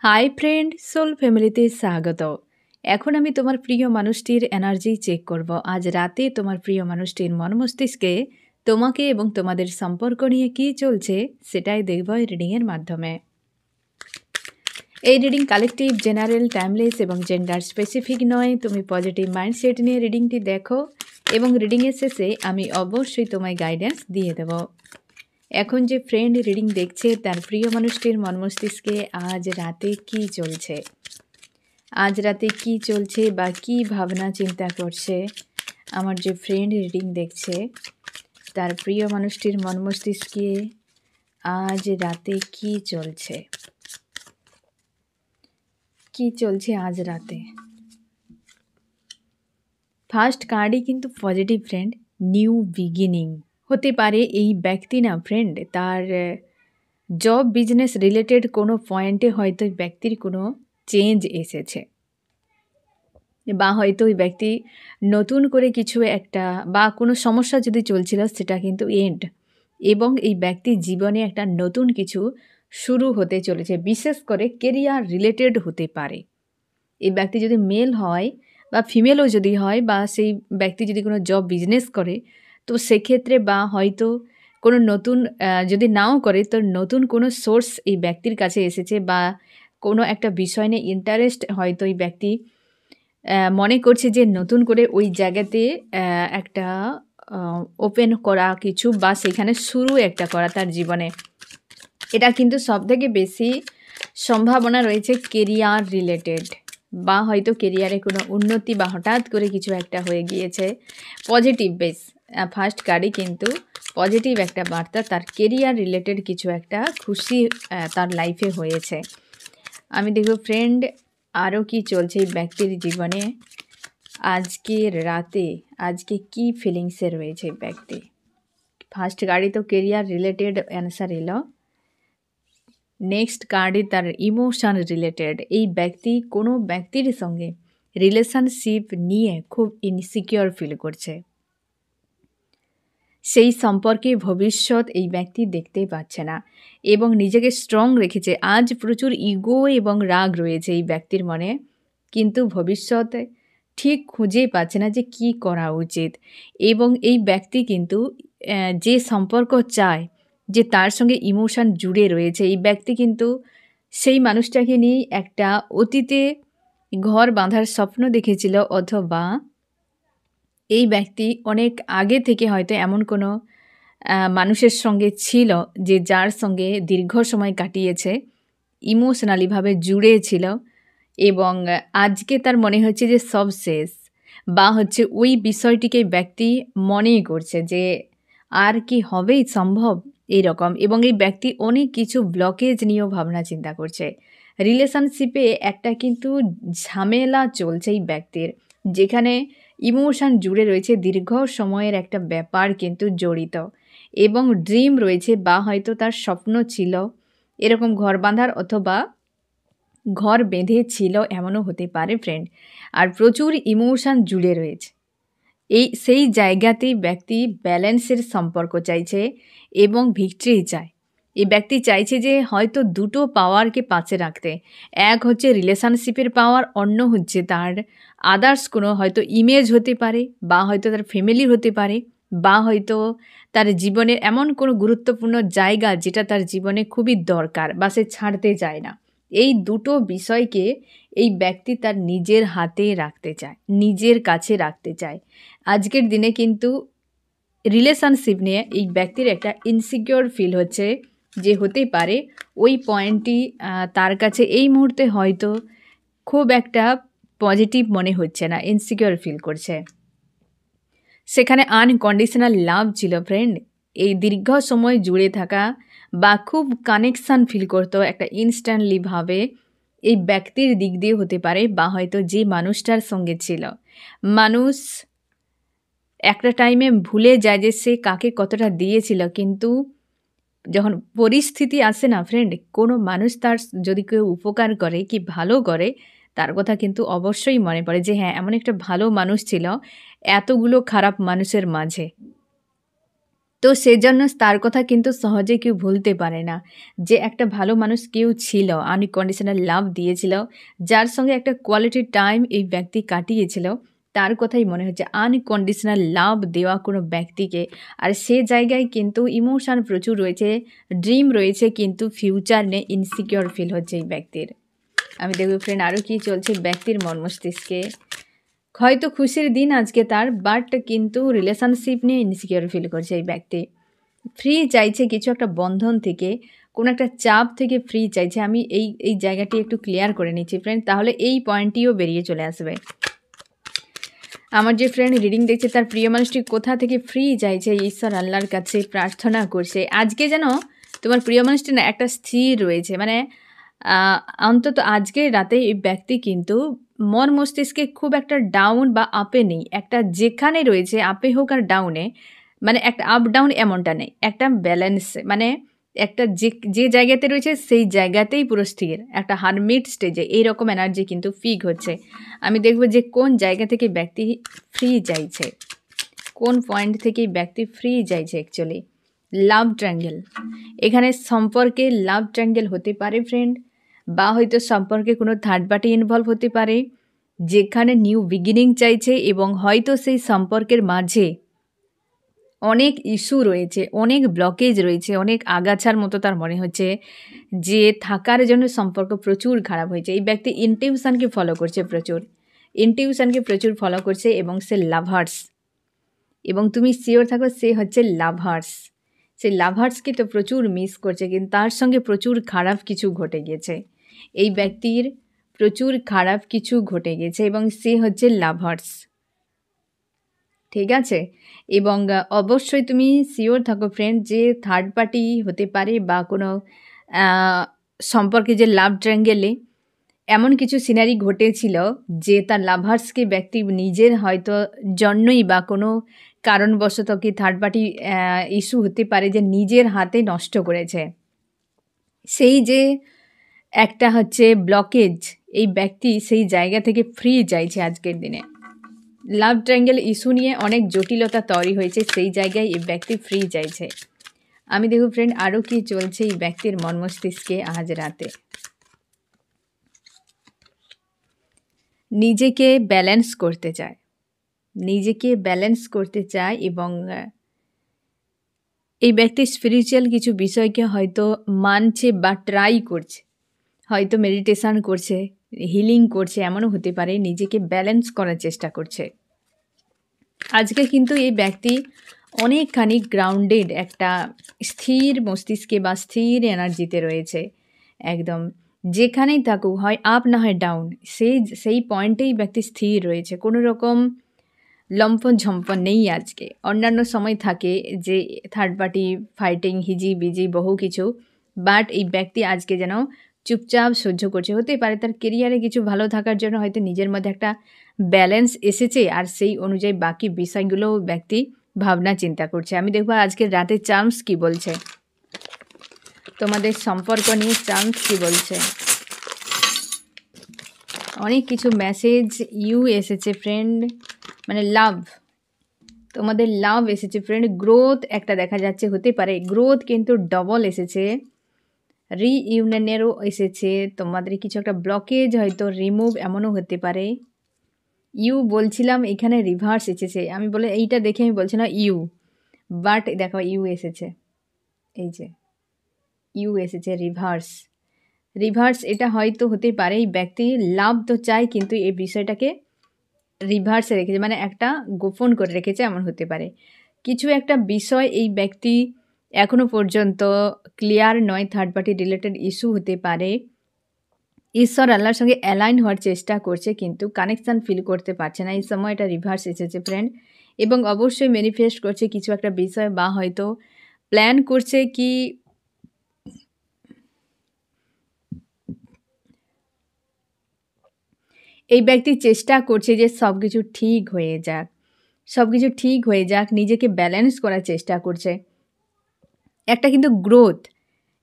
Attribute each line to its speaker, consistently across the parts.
Speaker 1: Hi friend, soul ফ্যামিলিতে স্বাগত। এখন আমি তোমার প্রিয় মানুষটির এনার্জি চেক করব। আজ রাতে তোমার প্রিয় মানুষটির মন মস্তিষ্কে তোমাকে এবং তোমাদের সম্পর্ক নিয়ে কী চলছে সেটাই দেখব এই রিডিংয়ের মাধ্যমে। এই রিডিং কালেকটিভ, জেনারেল, টাইমলেস এবং জেন্ডার স্পেসিফিক নয়। তুমি পজিটিভ মাইন্ডসেট নিয়ে রিডিংটি দেখো এবং রিডিংয়ের শেষে আমি অবশ্যই তোমায় গাইডেন্স দিয়ে দেব। এখন যে ফ্রেন্ড রিডিং দেখছে তার প্রিয় মানুষটির মন মস্তিষ্কে আজ রাতে কী চলছে, আজ রাতে কী চলছে বা কী ভাবনা চিন্তা করছে, আমার যে ফ্রেন্ড রিডিং দেখছে তার প্রিয় মানুষটির মন মস্তিষ্কে আজ রাতে কী চলছে, কী চলছে আজ রাতে। ফার্স্ট কার্ডই কিন্তু পজিটিভ ফ্রেন্ড, নিউ বিগিনিং হতে পারে। এই ব্যক্তি না ফ্রেন্ড, তার জব বিজনেস রিলেটেড কোনো পয়েন্টে হয়তো ওই ব্যক্তির কোনো চেঞ্জ এসেছে, বা হয়তো ওই ব্যক্তি নতুন করে কিছু একটা বা কোনো সমস্যা যদি চলছিল সেটা কিন্তু এন্ড, এবং এই ব্যক্তির জীবনে একটা নতুন কিছু শুরু হতে চলেছে। বিশেষ করে কেরিয়ার রিলেটেড হতে পারে। এই ব্যক্তি যদি মেল হয় বা ফিমেলও যদি হয়, বা সেই ব্যক্তি যদি কোনো জব বিজনেস করে, তো সেক্ষেত্রে বা হয়তো কোনো নতুন যদি নাও করে তো নতুন কোনো সোর্স এই ব্যক্তির কাছে এসেছে, বা কোনো একটা বিষয় নিয়ে ইন্টারেস্ট হয়তো এই ব্যক্তি মনে করছে যে নতুন করে ওই জায়গাতে একটা ওপেন করা কিছু, বা সেখানে শুরু একটা করা তার জীবনে। এটা কিন্তু সবথেকে বেশি সম্ভাবনা রয়েছে কেরিয়ার রিলেটেড, বা হয়তো কেরিয়ারে কোনো উন্নতি বা হঠাৎ করে কিছু একটা হয়ে গিয়েছে। পজিটিভ বেস, ফার্স্ট কার্ডই কিন্তু পজিটিভ একটা বার্তা, তার কেরিয়ার রিলেটেড কিছু একটা খুশি তার লাইফে হয়েছে। আমি দেখব ফ্রেন্ড আরও কি চলছে এই ব্যক্তির জীবনে আজকে রাতে, আজকে কি ফিলিংসে রয়েছে এই ব্যক্তি। ফার্স্ট কার্ডই তো কেরিয়ার রিলেটেড অ্যান্সার এলো। নেক্সট কার্ডই তার ইমোশন রিলেটেড। এই ব্যক্তি কোনো ব্যক্তির সঙ্গে রিলেশনশিপ নিয়ে খুব ইনসিকিওর ফিল করছে, সেই সম্পর্কে ভবিষ্যৎ এই ব্যক্তি দেখতেই পাচ্ছে না এবং নিজেকে স্ট্রং রেখেছে। আজ প্রচুর ইগো এবং রাগ রয়েছে এই ব্যক্তির মনে, কিন্তু ভবিষ্যতে ঠিক খুঁজেই পাচ্ছে না যে কি করা উচিত। এবং এই ব্যক্তি কিন্তু যে সম্পর্ক চায়, যে তার সঙ্গে ইমোশন জুড়ে রয়েছে, এই ব্যক্তি কিন্তু সেই মানুষটাকে নিয়েই একটা অতীতে ঘর বাঁধার স্বপ্ন দেখেছিল, অথবা এই ব্যক্তি অনেক আগে থেকে হয়তো এমন কোনো মানুষের সঙ্গে ছিল যে যার সঙ্গে দীর্ঘ সময় কাটিয়েছে, ইমোশনালিভাবে জুড়ে ছিল, এবং আজকে তার মনে হচ্ছে যে সব শেষ, বা হচ্ছে ওই বিষয়টিকে ব্যক্তি মনেই করছে যে আর কি হবেই সম্ভব এইরকম। এবং এই ব্যক্তি অনেক কিছু ব্লকেজ নিয়েও ভাবনা চিন্তা করছে। রিলেশনশিপে একটা কিন্তু ঝামেলা চলছে এই ব্যক্তির, যেখানে ইমোশন জুড়ে রয়েছে, দীর্ঘ সময়ের একটা ব্যাপার কিন্তু জড়িত, এবং ড্রিম রয়েছে, বা হয়তো তার স্বপ্ন ছিল এরকম ঘর বাঁধার, অথবা ঘর বেঁধে ছিল, এমনও হতে পারে ফ্রেন্ড। আর প্রচুর ইমোশন জুড়ে রয়েছে সেই জায়গাতেই ব্যক্তি ব্যালেন্সের সম্পর্ক চাইছে এবং ভিক্টরি চায়। এই ব্যক্তি চাইছে যে হয়তো দুটো পাওয়ারকে পাশে রাখতে, এক হচ্ছে রিলেশনশিপের পাওয়ার, অন্য হচ্ছে তার আদার্স কোনো হয়তো ইমেজ হতে পারে, বা হয়তো তার ফ্যামিলি হতে পারে, বা হয়তো তার জীবনের এমন কোনো গুরুত্বপূর্ণ জায়গা যেটা তার জীবনে খুবই দরকার বা সে ছাড়তে চায় না। এই দুটো বিষয়কে এই ব্যক্তি তার নিজের হাতে রাখতে চায়, নিজের কাছে রাখতে চায়। আজকের দিনে কিন্তু রিলেশনশিপ নিয়ে এই ব্যক্তির একটা ইনসিকিওর ফিল হচ্ছে, যে হতে পারে ওই পয়েন্টটি তার কাছে এই মুহূর্তে হয়তো খুব একটা পজিটিভ মনে হচ্ছে না, ইনসিকিওর ফিল করছে। সেখানে আনকন্ডিশনাল লাভ ছিল ফ্রেন্ড, এই দীর্ঘ সময় জুড়ে থাকা বা খুব কানেকশান ফিল করতো একটা ইনস্ট্যান্টলিভাবে, এই ব্যক্তির দিক দিয়ে হতে পারে, বা হয়তো যে মানুষটার সঙ্গে ছিল। মানুষ একটা টাইমে ভুলে যায় যে সে কাকে কতটা দিয়েছিল, কিন্তু যখন পরিস্থিতি আসে না ফ্রেন্ড, কোনো মানুষ তার যদি কেউ উপকার করে কি ভালো করে, তার কথা কিন্তু অবশ্যই মনে পড়ে যে হ্যাঁ, এমন একটা ভালো মানুষ ছিল এতগুলো খারাপ মানুষের মাঝে। তো সেজন্য তার কথা কিন্তু সহজে কেউ ভুলতে পারে না। যে একটা ভালো মানুষ কেউ ছিল, আনকন্ডিশনাল লাভ দিয়েছিল, যার সঙ্গে একটা কোয়ালিটি টাইম এই ব্যক্তি কাটিয়েছিল, তার কথাই মনে হচ্ছে আনকন্ডিশনাল লাভ দেওয়া কোনো ব্যক্তিকে। আর সে জায়গায় কিন্তু ইমোশন প্রচুর রয়েছে, ড্রিম রয়েছে, কিন্তু ফিউচার নিয়ে ইনসিকিউর ফিল হচ্ছে এই ব্যক্তির। আমি দেখব ফ্রেন্ড আরও কী চলছে ব্যক্তির মন মস্তিষ্কে। হয়তো খুশির দিন আজকে তার, বাট কিন্তু রিলেশনশিপ নিয়ে ইনসিকিউর ফিল করছে এই ব্যক্তি। ফ্রি চাইছে কিছু একটা বন্ধন থেকে, কোনো একটা চাপ থেকে ফ্রি চাইছে। আমি এই জায়গাটি একটু ক্লিয়ার করে নিচ্ছি ফ্রেন্ড, তাহলে এই পয়েন্টটিও বেরিয়ে চলে আসবে। আমার যে ফ্রেন্ড রিডিং দেখছে তার প্রিয় মানুষটি কোথা থেকে ফ্রি চাইছে, ঈশ্বর আল্লাহর কাছে প্রার্থনা করছে আজকে যেন তোমার প্রিয় মানুষটি না একটা স্থির রয়েছে। মানে অন্তত আজকের রাতে এই ব্যক্তি কিন্তু মন মস্তিষ্কে খুব একটা ডাউন বা আপে নেই, একটা যেখানে রয়েছে আপে হোক আর ডাউনে, মানে একটা আপ ডাউন এমনটা নেই, একটা ব্যালেন্স, মানে একটা যে জায়গাতে রয়েছে সেই জায়গাতেই পুরো স্থির, একটা হারমিট স্টেজে এইরকম এনার্জি কিন্তু ফিক হচ্ছে। আমি দেখব যে কোন জায়গা থেকে ব্যক্তি ফ্রি চাইছে, কোন পয়েন্ট থেকে ব্যক্তি ফ্রি চাইছে অ্যাকচুয়ালি। লাভ ট্রায়াঙ্গেল, এখানে সম্পর্কে লাভ ট্রায়াঙ্গেল হতে পারে ফ্রেন্ড, বা হয়তো সম্পর্কে কোনো থার্ড পার্টি ইনভলভ হতে পারে, যেখানে নিউ বিগিনিং চাইছে এবং হয়তো সেই সম্পর্কের মাঝে অনেক ইস্যু রয়েছে, অনেক ব্লকেজ রয়েছে, অনেক আগাছার মতো তার মনে হচ্ছে, যে থাকার জন্য সম্পর্ক প্রচুর খারাপ হয়েছে। এই ব্যক্তি ইনটিউশনকে ফলো করছে, প্রচুর ফলো করছে এবং সে লাভার্স, এবং তুমি শিওর থাকো সে হচ্ছে লাভার্স। সেই লাভার্সকে তো প্রচুর মিস করছে, কিন্তু তার সঙ্গে প্রচুর খারাপ কিছু ঘটে গেছে, এই ব্যক্তির প্রচুর খারাপ কিছু ঘটে গেছে এবং সে হচ্ছে লাভার্স, ঠিক আছে। এবং অবশ্যই তুমি শিওর থাকো ফ্রেন্ড যে থার্ড পার্টি হতে পারে বা কোনো সম্পর্কে যে লাভ ট্রায়াঙ্গেলে এমন কিছু সিনারি ঘটেছিল যে তার লাভার্সকে ব্যক্তি নিজের হয়তো জন্যই বা কোনো কারণবশত কি থার্ড পার্টি ইস্যু হতে পারে যে নিজের হাতে নষ্ট করেছে। সেই যে একটা হচ্ছে ব্লকেজ, এই ব্যক্তি সেই জায়গা থেকে ফ্রি চাইছে আজকের দিনে। লাভ ট্রায়াঙ্গেল ইস্যু নিয়ে অনেক জটিলতা তৈরি হয়েছে, সেই জায়গায় এই ব্যক্তি ফ্রি চাইছে। আমি দেখব ফ্রেন্ড আরও কি চলছে এই ব্যক্তির মন মস্তিষ্কে আজ রাতে। নিজেকে ব্যালেন্স করতে চায়, এবং এই ব্যক্তি স্পিরিচুয়াল কিছু বিষয়কে হয়তো মানছে বা ট্রাই করছে, হয়তো মেডিটেশান করছে, হিলিং করছে, এমনও হতে পারে, নিজেকে ব্যালেন্স করার চেষ্টা করছে। আজকে কিন্তু এই ব্যক্তি অনেকখানি গ্রাউন্ডেড, একটা স্থির মস্তিষ্কে বা স্থির এনার্জিতে রয়েছে একদম। যেখানেই থাকুক, হয় আপ না হয় ডাউন, সেই পয়েন্টেই ব্যক্তি স্থির রয়েছে, কোনো রকম লম্ফন ঝম্পন নেই আজকে। অন্যান্য সময় থাকে যে থার্ড পার্টি ফাইটিং, হিজি বিজি বহু কিছু, বাট এই ব্যক্তি আজকে যেন চুপচাপ সহ্য করছে। হতে পারে তার কেরিয়ারে কিছু ভালো থাকার জন্য হয়তো নিজের মধ্যে একটা ব্যালেন্স এসেছে, আর সেই অনুযায়ী বাকি বিষয়গুলোও ব্যক্তি ভাবনা চিন্তা করছে। আমি দেখব আজকের রাতে চার্মস কি বলছে, তোমাদের সম্পর্ক নিয়ে চার্মস কি বলছে। অনেক কিছু মেসেজ এসেছে ফ্রেন্ড, মানে লাভ, তোমাদের লাভ এসেছে ফ্রেন্ড। গ্রোথ একটা দেখা যাচ্ছে, হতে পারে গ্রোথ কিন্তু ডবল এসেছে, রিইউনিয়নেরও এসেছে, তোমাদের কিছু একটা ব্লকেজ হয়তো রিমুভ এমনও হতে পারে। বলছিলাম এখানে রিভার্স এসেছে, আমি বলে এইটা দেখে আমি বলছি না বাট দেখো এসেছে, এই যে এসেছে রিভার্স। এটা হয়তো হতে পারে এই ব্যক্তি লাভ তো চাই, কিন্তু এই বিষয়টাকে রিভার্সে রেখেছে, মানে একটা গোপন করে রেখেছে, এমন হতে পারে। কিছু একটা বিষয় এই ব্যক্তি এখনও পর্যন্ত ক্লিয়ার নয়, থার্ড পার্টি রিলেটেড ইস্যু হতে পারে। ঈশ্বর আল্লাহর সঙ্গে অ্যালাইন হওয়ার চেষ্টা করছে, কিন্তু কানেকশান ফিল করতে পারছে না, এই সময় এটা রিভার্স এসেছে ফ্রেন্ড। এবং অবশ্যই ম্যানিফেস্ট করছে কিছু একটা বিষয়, বা হয়তো প্ল্যান করছে কি এই ব্যক্তি চেষ্টা করছে যে সব কিছু ঠিক হয়ে যাক, নিজেকে ব্যালেন্স করার চেষ্টা করছে। একটা কিন্তু গ্রোথ,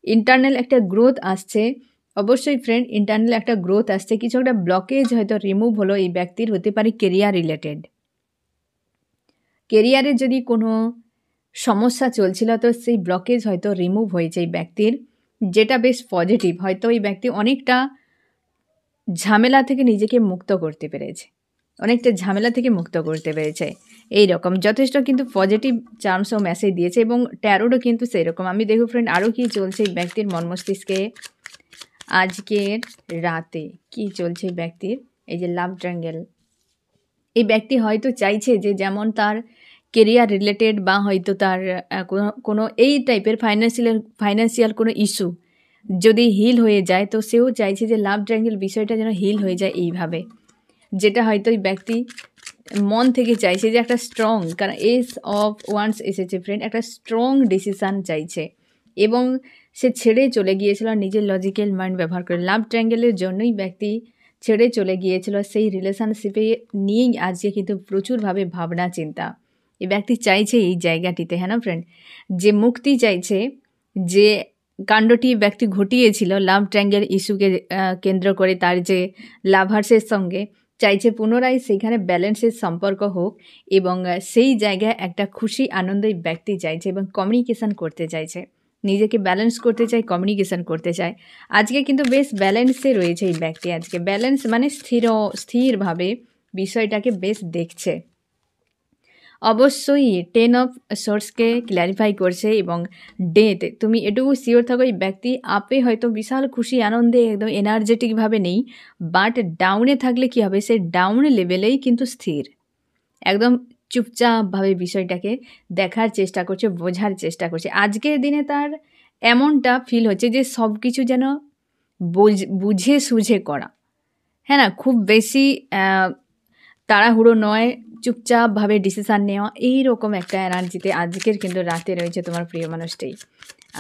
Speaker 1: ইন্টারনাল একটা গ্রোথ আসছে, অবশ্যই ফ্রেন্ড ইন্টারনাল একটা গ্রোথ আসছে। কিছু একটা ব্লকেজ হয়তো রিমুভ হলো এই ব্যক্তির, হতে পারে কেরিয়ার রিলেটেড। কেরিয়ারে যদি কোনো সমস্যা চলছিল, তো সেই ব্লকেজ হয়তো রিমুভ হয়েছে এই ব্যক্তির, যেটা বেশ পজিটিভ। হয়তো এই ব্যক্তি অনেকটা ঝামেলা থেকে নিজেকে মুক্ত করতে পেরেছে, অনেকটা ঝামেলা থেকে মুক্ত করতে পেরেছে। এইরকম যথেষ্ট কিন্তু পজিটিভ চার্মস ও মেসেজ দিয়েছে, এবং ট্যারোটও কিন্তু সেরকম। আমি দেখো ফ্রেন্ড, আরও কি চলছে এই ব্যক্তির মন মস্তিষ্কে আজকের রাতে, কি চলছে এই ব্যক্তির। এই যে লাভ ট্রায়াঙ্গেল, এই ব্যক্তি হয়তো চাইছে যে যেমন তার কেরিয়ার রিলেটেড বা হয়তো তার কোনো এই টাইপের ফাইন্যান্সিয়াল কোনো ইস্যু যদি হিল হয়ে যায়, তো সেও চাইছে যে লাভ ট্রায়াঙ্গেল বিষয়টা যেন হিল হয়ে যায় এইভাবে, যেটা হয়তো এই ব্যক্তি মন থেকে চাইছে যে একটা স্ট্রং, কারণ এস অফ ওয়ান্স এসেছে ফ্রেন্ড, একটা স্ট্রং ডিসিশান চাইছে, এবং সে ছেড়ে চলে গিয়েছিল নিজের লজিক্যাল মাইন্ড ব্যবহার করে। লাভ ট্রায়াঙ্গেলের জন্যই ব্যক্তি ছেড়ে চলে গিয়েছিল, সেই রিলেশনশিপে নিয়েই আজকে কিন্তু প্রচুরভাবে ভাবনা চিন্তা এই ব্যক্তি চাইছে এই জায়গাটিতে, হ্যাঁ না ফ্রেন্ড, যে মুক্তি চাইছে, যে কাণ্ডটি ব্যক্তি ঘটিয়েছিল লাভ ট্রায়াঙ্গেল ইস্যুকে কেন্দ্র করে তার যে লাভার্সের সঙ্গে, চাইছে পুনরায় সেইখানে ব্যালেন্সের সম্পর্ক হোক, এবং সেই জায়গায় একটা খুশি আনন্দই ব্যক্তি চাইছে, এবং কমিউনিকেশান করতে চাইছে, নিজেকে ব্যালেন্স করতে চায়, কমিউনিকেশান করতে চায়। আজকে কিন্তু বেশ ব্যালেন্সে রয়েছে এই ব্যক্তি, আজকে ব্যালেন্স মানে স্থিরভাবে বিষয়টাকে বেশ দেখছে। অবশ্যই 10 অফ সোর্সকে ক্ল্যারিফাই করছে, এবং ডেথ, তুমি এটুকু শিওর থাকো এই ব্যক্তি আপে হয়তো বিশাল খুশি আনন্দে একদম এনার্জেটিকভাবে নেই, বাট ডাউনে থাকলে কি হবে, সে ডাউন লেভেলেই কিন্তু স্থির, একদম চুপচাপভাবে বিষয়টাকে দেখার চেষ্টা করছে, বোঝার চেষ্টা করছে। আজকের দিনে তার এমনটা ফিল হচ্ছে যে সব কিছু যেন বুঝে সুঝে করা, হ্যাঁ না, খুব বেশি তাড়াহুড়ো নয়, চুপচাপভাবে ডিসিশান নেওয়া, এইরকম একটা এনার্জিতে আজকের কিন্তু রাতে রয়েছে তোমার প্রিয় মানুষটাই।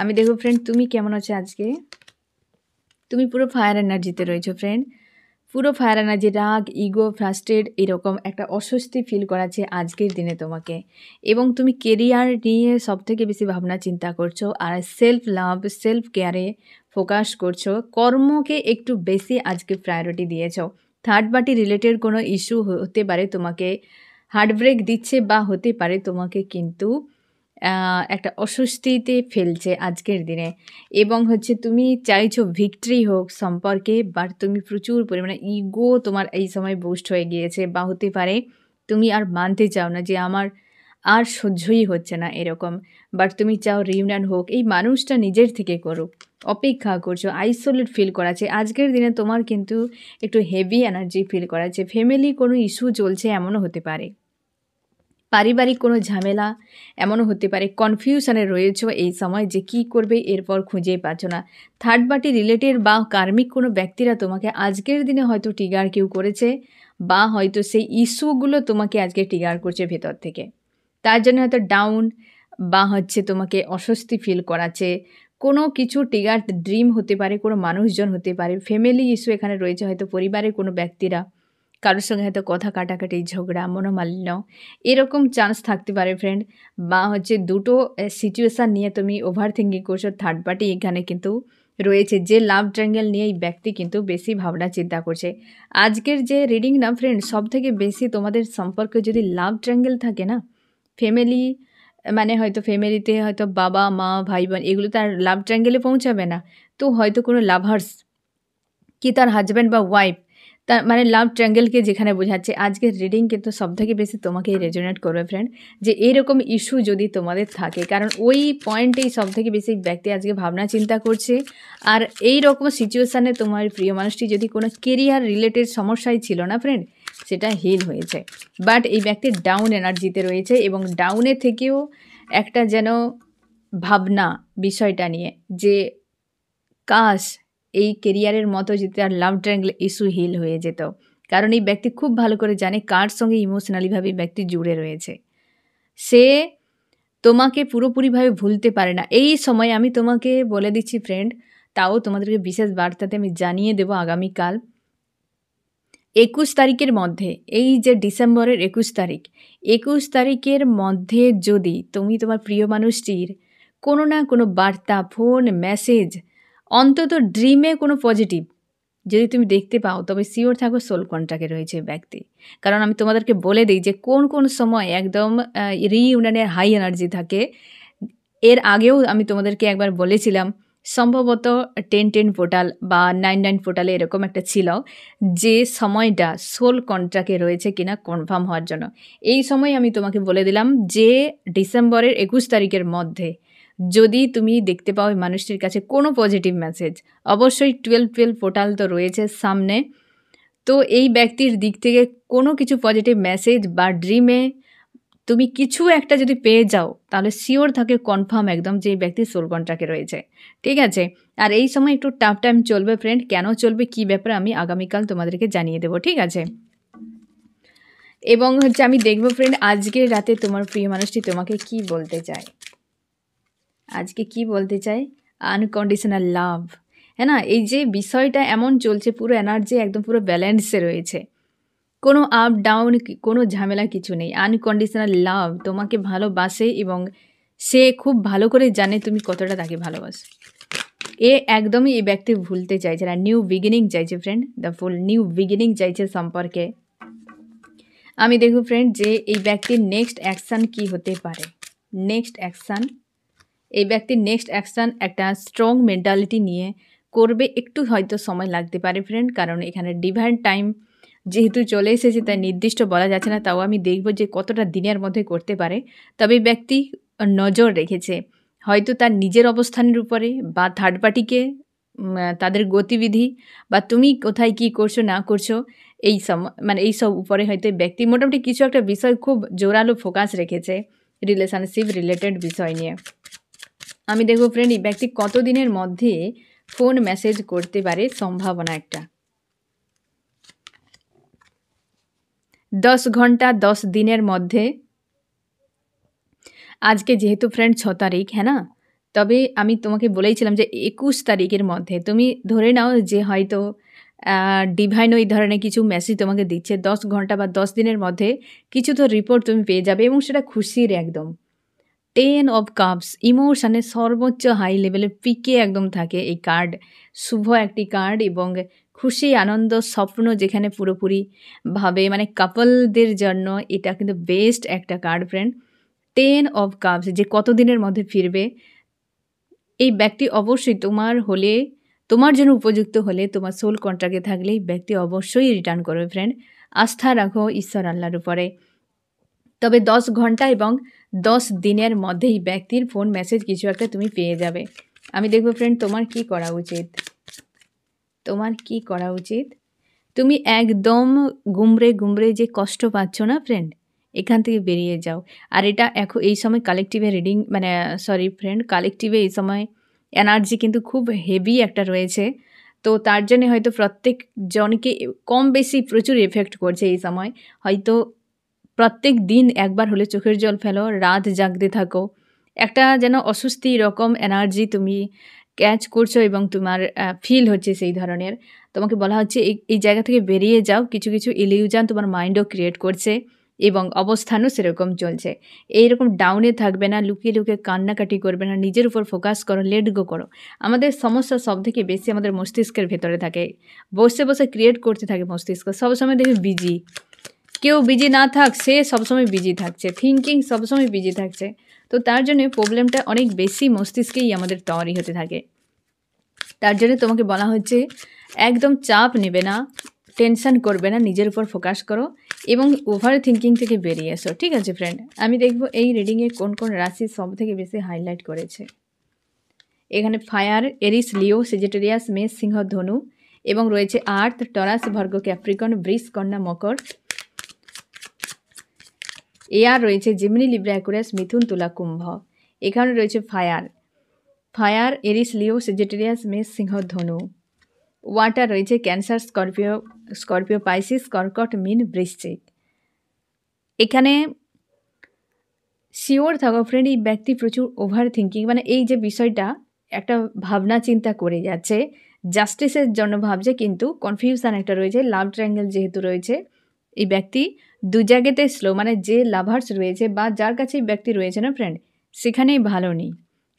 Speaker 1: আমি দেখো ফ্রেন্ড, তুমি কেমন আছো আজকে, তুমি পুরো ফায়ার এনার্জিতে রয়েছো ফ্রেন্ড, পুরো ফায়ার এনার্জি, রাগ, ইগো, ফ্রাস্ট্রেট, এরকম একটা অস্বস্তি ফিল করাচ্ছে আজকের দিনে তোমাকে, এবং তুমি কেরিয়ার নিয়ে সবথেকে বেশি ভাবনা চিন্তা করছো, আর সেলফ লাভ, সেলফ কেয়ারে ফোকাস করছো, কর্মকে একটু বেশি আজকে প্রায়োরিটি দিয়েছো। থার্ড পার্টি রিলেটেড কোনো ইস্যু হতে পারে, তোমাকে হার্টব্রেক দিচ্ছে, বা হতে পারে তোমাকে কিন্তু একটা অস্বস্তিতে ফেলছে আজকের দিনে, এবং হচ্ছে তুমি চাইছো ভিক্টরি হোক সম্পর্কে, বাট তুমি প্রচুর পরিমাণে ইগো তোমার এই সময় বুস্ট হয়ে গিয়েছে, বা হতে পারে তুমি আর মানতে চাও না যে আমার আর সহ্যই হচ্ছে না এরকম, বাট তুমি চাও রিউনিয়ন হোক, এই মানুষটা নিজের থেকে করুক, অপেক্ষা করছো, আইসোলেট ফিল করাচ্ছে আজকের দিনে তোমার কিন্তু একটু হেভি এনার্জি ফিল করাচ্ছে। ফ্যামিলি কোনো ইস্যু চলছে এমনও হতে পারে, পারিবারিক কোনো ঝামেলা এমনও হতে পারে, কনফিউশনে রয়েছে এই সময় যে কী করবে এরপর খুঁজে পাচ্ছ না। থার্ড পার্টি রিলেটেড বা কার্মিক কোনো ব্যক্তিরা তোমাকে আজকের দিনে হয়তো ট্রিগার কেউ করেছে, বা হয়তো সেই ইস্যুগুলো তোমাকে আজকে ট্রিগার করছে ভেতর থেকে, তার জন্য হয়তো ডাউন বা হচ্ছে তোমাকে অস্বস্তি ফিল করাচ্ছে। কোনো কিছু ট্রিগার ড্রিম হতে পারে, কোনো মানুষজন হতে পারে, ফ্যামিলি ইস্যু এখানে রয়েছে, হয়তো পরিবারের কোনো ব্যক্তিরা কারোর সঙ্গে হয়তো কথা কাটাকাটি, ঝগড়া, মনোমালিন্য, এরকম চান্স থাকতে পারে ফ্রেন্ড, বা হচ্ছে দুটো সিচুয়েশান নিয়ে তুমি ওভার থিঙ্কিং করছো। থার্ড পার্টি এখানে কিন্তু রয়েছে, যে লাভ ট্রায়াঙ্গেল নিয়ে এই ব্যক্তি কিন্তু বেশি ভাবনা চিন্তা করছে। আজকের যে রিডিং না ফ্রেন্ড, সব থেকে বেশি তোমাদের সম্পর্কে যদি লাভ ট্রায়াঙ্গেল থাকে না, ফ্যামিলি মানে হয়তো ফ্যামিলিতে হয়তো বাবা মা ভাই বোন এগুলো তার লাভ ট্রায়াঙ্গেলে পৌঁছাবে না, তো হয়তো কোনো লাভার্স কি তার হাজব্যান্ড বা ওয়াইফ, তার মানে লাভ ট্রায়াঙ্গেলকে যেখানে বোঝাচ্ছে আজকের রিডিং কিন্তু সবথেকে বেশি তোমাকেই রেজোনেট করবে ফ্রেন্ড, যে এরকম ইস্যু যদি তোমাদের থাকে, কারণ ওই পয়েন্টেই সবথেকে বেশি ব্যক্তি আজকে ভাবনা চিন্তা করছে। আর এই রকম সিচুয়েশানে তোমার প্রিয় মানুষটি যদি কোনো কেরিয়ার রিলেটেড সমস্যাই ছিল না ফ্রেন্ড, সেটা হিল হয়েছে, বাট এই ব্যক্তির ডাউন এনার্জিতে রয়েছে, এবং ডাউনে থেকেও একটা যেন ভাবনা বিষয়টা নিয়ে, যে কাশ এই কেরিয়ারের মতো যদি তার লাভ ট্রায়াঙ্গেল ইস্যু হিল হয়ে যেত, কারণ এই ব্যক্তি খুব ভালো করে জানে কার সঙ্গে ইমোশনালিভাবে ব্যক্তি জুড়ে রয়েছে, সে তোমাকে পুরোপুরিভাবে ভুলতে পারে না। এই সময় আমি তোমাকে বলে দিচ্ছি ফ্রেন্ড, তাও তোমাদেরকে বিশেষ বার্তাতে আমি জানিয়ে দেব আগামীকাল 21 তারিখের মধ্যে, এই যে ডিসেম্বরের 21 তারিখের মধ্যে যদি তুমি তোমার প্রিয় মানুষটির কোনো না কোনো বার্তা, ফোন, মেসেজ, অন্তত ড্রিমে কোনো পজিটিভ যদি তুমি দেখতে পাও তবে সিওর থাকো সোল কন্ট্রাক্টে রয়েছে এই ব্যক্তি। কারণ আমি তোমাদেরকে বলে দিই যে কোন সময় একদম রিইউনিয়নের হাই এনার্জি থাকে। এর আগেও আমি তোমাদেরকে একবার বলেছিলাম সম্ভবত 10-10 পোর্টাল বা 9-9 পোর্টালে এরকম একটা ছিল যে সময়টা সোল কন্ট্রাক্টে রয়েছে কিনা কনফার্ম হওয়ার জন্য। এই সময় আমি তোমাকে বলে দিলাম যে ডিসেম্বরের 21 তারিখের মধ্যে যদি তুমি দেখতে পাও ওই মানুষটির কাছে কোনো পজিটিভ মেসেজ, অবশ্যই 12-12 পোর্টাল তো রয়েছে সামনে। তো এই ব্যক্তির দিক থেকে কোনো কিছু পজিটিভ মেসেজ বা ড্রিমে তুমি কিছু একটা যদি পেয়ে যাও তাহলে সিওর থাকে কনফার্ম একদম যে এই ব্যক্তি সোল কন্ট্রাক্টে রয়েছে। ঠিক আছে? আর এই সময় একটু টাফ টাইম চলবে ফ্রেন্ড। কেন চলবে, কী ব্যাপারে আমি আগামীকাল তোমাদেরকে জানিয়ে দেবো। ঠিক আছে? এবং হচ্ছে আমি দেখবো ফ্রেন্ড আজকের রাতে তোমার প্রিয় মানুষটি তোমাকে কি বলতে চায়। আজকে কি বলতে চায়? আনকন্ডিশনাল লাভ, হ্যাঁ না? এই যে বিষয়টা এমন চলছে, পুরো এনার্জি একদম পুরো ব্যালেন্সে রয়েছে, কোনো আপ ডাউন কোনো ঝামেলা কিছু নেই। আনকন্ডিশনাল লাভ, তোমাকে ভালোবাসে এবং সে খুব ভালো করে জানে তুমি কতটা তাকে ভালোবাসো। একদমই এই ব্যক্তি ভুলতে চাইছে না, নিউ বিগিনিং চাইছে friend. The full new beginning চাইছে সম্পর্কে। আমি দেখব ফ্রেন্ড যে এই ব্যক্তির নেক্সট অ্যাকশান কি হতে পারে। নেক্সট অ্যাকশান, এই ব্যক্তির নেক্সট অ্যাকশান একটা স্ট্রং মেন্টালিটি নিয়ে করবে। একটু হয়তো সময় লাগতে পারে ফ্রেন্ড, কারণ এখানে ডিভাইন টাইম যেহেতু চলে এসেছে তাই নির্দিষ্ট বলা যাচ্ছে না। তাও আমি দেখব যে কতটা দিনের মধ্যে করতে পারে। তবে ব্যক্তি নজর রেখেছে হয়তো তার নিজের অবস্থানের উপরে বা থার্ড পার্টিকে তাদের গতিবিধি বা তুমি কোথায় কি করছো না করছো এই মানে এই সব উপরে হয়তো ব্যক্তি মোটামুটি কিছু একটা বিষয় খুব জোরালো ফোকাস রেখেছে রিলেশনশিপ রিলেটেড বিষয় নিয়ে। আমি দেখব ফ্রেন্ড এই ব্যক্তি কতদিনের মধ্যে ফোন মেসেজ করতে পারে, সম্ভাবনা একটা 10 ঘন্টা 10 দিনের মধ্যে। আজকে যেহেতু ফ্রেন্ড 6 তারিখ, হ্যাঁ না? তবে আমি তোমাকে বলেইছিলাম যে 21 তারিখের মধ্যে তুমি ধরে নাও যে হয়তো ডিভাইন ওই ধরনের কিছু মেসেজ তোমাকে দিচ্ছে। 10 ঘন্টা বা 10 দিনের মধ্যে কিছু তো রিপোর্ট তুমি পেয়ে যাবে এবং সেটা খুশির একদম। 10 অফ কাপস, ইমোশনের সর্বোচ্চ হাই লেভেলের পিকে একদম থাকে এই কার্ড। শুভ একটি কার্ড এবং খুশি আনন্দ স্বপ্ন যেখানে পুরোপুরিভাবে মানে কাপলদের জন্য এটা কিন্তু বেস্ট একটা কার্ড ফ্রেন্ড। 10 অফ কাপস যে কতদিনের মধ্যে ফিরবে এই ব্যক্তি অবশ্যই তোমার হলে, তোমার জন্য উপযুক্ত হলে, তোমার সোল কন্ট্রাক্টে থাকলে এই ব্যক্তি অবশ্যই রিটার্ন করবে ফ্রেন্ড। আস্থা রাখো ঈশ্বর আল্লাহর উপরে। তবে 10 ঘন্টা এবং 10 দিনের মধ্যেই ব্যক্তির ফোন মেসেজ কিছু একটা তুমি পেয়ে যাবে। আমি দেখব ফ্রেন্ড তোমার কি করা উচিত। তোমার কি করা উচিত? তুমি একদম গুমরে যে কষ্ট পাচ্ছ না ফ্রেন্ড, এখান থেকে বেরিয়ে যাও। আর এটা এখন এই সময় কালেকটিভে রিডিং মানে সরি ফ্রেন্ড, কালেকটিভে এই সময় এনার্জি কিন্তু খুব হেভি একটা রয়েছে। তো তার জন্যে হয়তো প্রত্যেক জনকে কম বেশি প্রচুর এফেক্ট করছে এই সময়। হয়তো প্রত্যেক দিন একবার হলে চোখের জল ফেলো, রাত জাগতে থাকো। একটা যেন অস্বস্তি রকম এনার্জি তুমি ক্যাচ করছো এবং তোমার ফিল হচ্ছে সেই ধরনের। তোমাকে বলা হচ্ছে এই জায়গা থেকে বেরিয়ে যাও। কিছু ইলিউশন তোমার মাইন্ডও ক্রিয়েট করছে এবং অবস্থানও সেরকম চলছে। এইরকম ডাউনে থাকবে না, লুকিয়ে কান্নাকাটি করবে না, নিজের উপর ফোকাস করো, লেট গো করো। আমাদের সমস্যা সবথেকে বেশি আমাদের মস্তিষ্কের ভেতরে থাকে। বসে ক্রিয়েট করতে থাকে মস্তিষ্ক। সবসময় দেখবে বিজি। কেউ বিজি না থাক, সে সবসময় বিজি থাকছে, থিঙ্কিং সবসময় বিজি থাকছে। তো তার জন্য প্রবলেমটা অনেক বেশি মস্তিষ্কেই আমাদের তৈরি হতে থাকে। তার জন্য তোমাকে বলা হচ্ছে একদম চাপ নেবে না, টেনশন করবে না, নিজের উপর ফোকাস করো এবং ওভার থিঙ্কিং থেকে বেরিয়ে এসো। ঠিক আছে ফ্রেন্ড? আমি দেখব এই রিডিংয়ে কোন রাশি সব থেকে বেশি হাইলাইট করেছে। এখানে ফায়ার, এরিস, লিও, সেজিটেরিয়াস, মেষ, সিংহ, ধনু এবং রয়েছে আর্থ, টরাস, ভার্গো, ক্যাপ্রিকন, বৃষ, কন্যা, মকর। এয়ার রয়েছে জেমিনি, লিব্রা, অ্যাকুয়ারিয়াস, মিথুন, তুলা, কুম্ভ। এখানে রয়েছে ফায়ার, এরিস, লিও, সেজিটেরিয়াস, মেষ, সিংহ, ধনু। ওয়াটার রয়েছে ক্যান্সার, স্করপিও, পাইসিস, কর্কট, মীন, বৃশ্চিক। এখানে শিওর থাকো ফ্রেন্ড এই ব্যক্তি প্রচুর ওভার থিঙ্কিং, মানে এই যে বিষয়টা একটা ভাবনা চিন্তা করে যাচ্ছে, জাস্টিসের জন্য ভাবছে কিন্তু কনফিউশন একটা রয়েছে। লাভ ট্রায়াঙ্গেল যেহেতু রয়েছে, এই ব্যক্তি দু জায়গাতে স্লো, মানে যে লাভার্স রয়েছে বা যার কাছে এই ব্যক্তি রয়েছে না ফ্রেন্ড, সেখানেই ভালো নেই,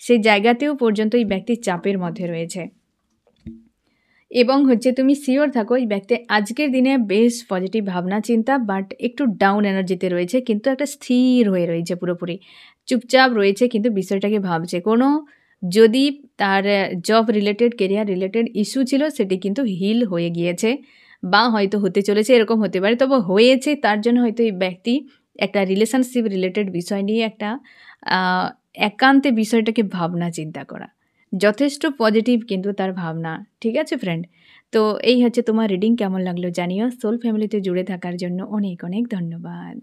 Speaker 1: সেই জায়গাতেও পর্যন্ত এই ব্যক্তি চাপের মধ্যে রয়েছে। এবং হচ্ছে তুমি সিওর থাকো এই ব্যক্তি আজকের দিনে বেশ পজিটিভ ভাবনা চিন্তা, বাট একটু ডাউন এনার্জিতে রয়েছে, কিন্তু একটা স্থির হয়ে রয়েছে পুরোপুরি। চুপচাপ রয়েছে কিন্তু বিষয়টাকে ভাবছে। কোনো যদি তার job related, career related issue ছিল সেটি কিন্তু হিল হয়ে গিয়েছে বা হয়তো হতে চলেছে, এরকম হতে পারে। তবে হয়েছে তার জন্য হয়তো এই ব্যক্তি একটা রিলেশনশিপ রিলেটেড বিষয় নিয়ে একটা আ একান্তে বিষয়টাকে ভাবনা চিন্তা করা। যথেষ্ট পজিটিভ কিন্তু তার ভাবনা। ঠিক আছে ফ্রেন্ড? তো এই হচ্ছে তোমার রিডিং, কেমন লাগলো জানিও। সোল ফ্যামিলিতে জুড়ে থাকার জন্য অনেক, অনেক ধন্যবাদ।